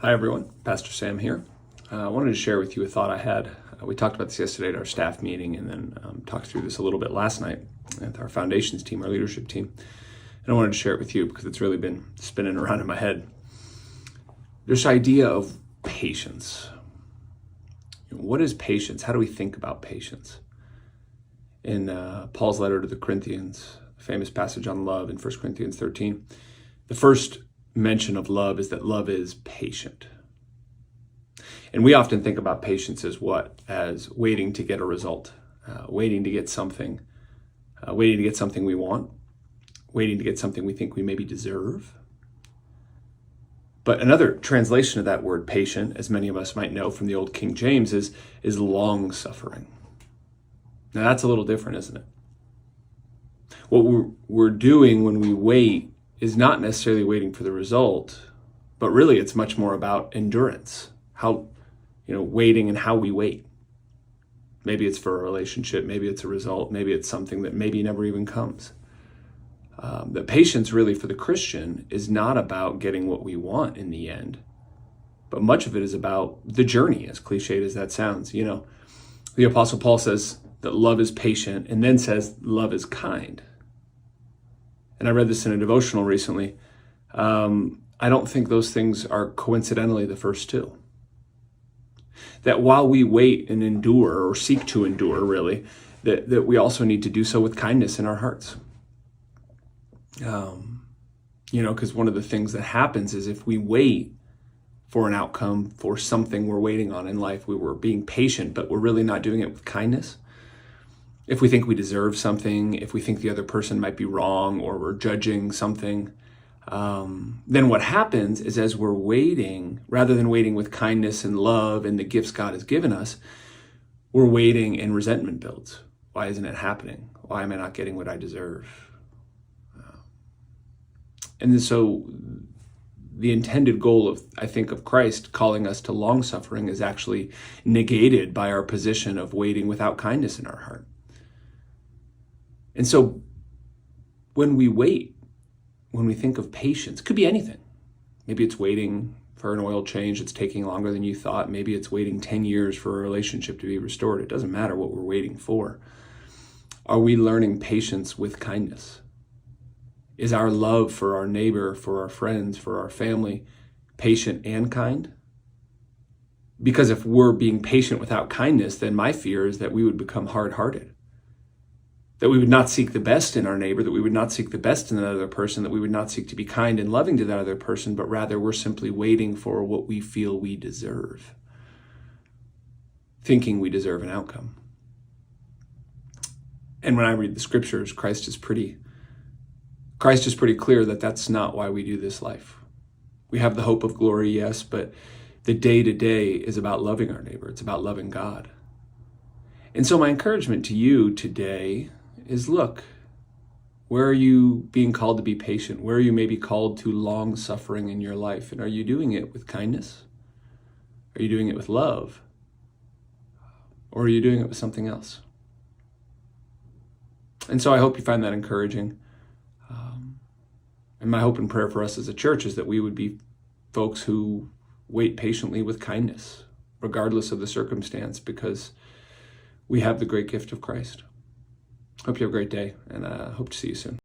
Hi everyone, Pastor Sam here. I wanted to share with you a thought I had. We talked about this yesterday at our staff meeting and then talked through this a little bit last night with our foundations team, our leadership team. And I wanted to share it with you because it's really been spinning around in my head. This idea of patience. What is patience? How do we think about patience? In Paul's letter to the Corinthians, a famous passage on love in 1 Corinthians 13, the first mention of love is that love is patient. And we often think about patience as what? As waiting to get a result, waiting to get something we want, waiting to get something we think we maybe deserve. But another translation of that word patient, as many of us might know from the old King James, is long suffering. Now that's a little different, isn't it? What we're doing when we wait is not necessarily waiting for the result, but really it's much more about endurance. Waiting and how we wait. Maybe it's for a relationship, maybe it's a result, maybe it's something that maybe never even comes. The patience really for the Christian is not about getting what we want in the end, but much of it is about the journey, as cliched as that sounds. The Apostle Paul says that love is patient and then says love is kind. And I read this in a devotional recently. I don't think those things are coincidentally the first two. That while we wait and endure, or seek to endure really, that we also need to do so with kindness in our hearts. Because one of the things that happens is if we wait for an outcome, for something we're waiting on in life, we were being patient, but we're really not doing it with kindness. If we think we deserve something, if we think the other person might be wrong, or we're judging something, then what happens is as we're waiting, rather than waiting with kindness and love and the gifts God has given us, we're waiting and resentment builds. Why isn't it happening? Why am I not getting what I deserve? And so the intended goal of Christ calling us to long suffering is actually negated by our position of waiting without kindness in our heart. And so when we wait, when we think of patience, it could be anything. Maybe it's waiting for an oil change that's taking longer than you thought. Maybe it's waiting 10 years for a relationship to be restored. It doesn't matter what we're waiting for. Are we learning patience with kindness? Is our love for our neighbor, for our friends, for our family, patient and kind? Because if we're being patient without kindness, then my fear is that we would become hard-hearted. That we would not seek the best in our neighbor, that we would not seek the best in another person, that we would not seek to be kind and loving to that other person, but rather we're simply waiting for what we feel we deserve, thinking we deserve an outcome. And when I read the scriptures, Christ is pretty clear that that's not why we do this life. We have the hope of glory, yes, but the day-to-day is about loving our neighbor. It's about loving God. And so my encouragement to you today is, look, where are you being called to be patient? Where are you maybe called to long suffering in your life? And are you doing it with kindness? Are you doing it with love? Or are you doing it with something else? And so I hope you find that encouraging. And my hope and prayer for us as a church is that we would be folks who wait patiently with kindness, regardless of the circumstance, because we have the great gift of Christ. Hope you have a great day, and hope to see you soon.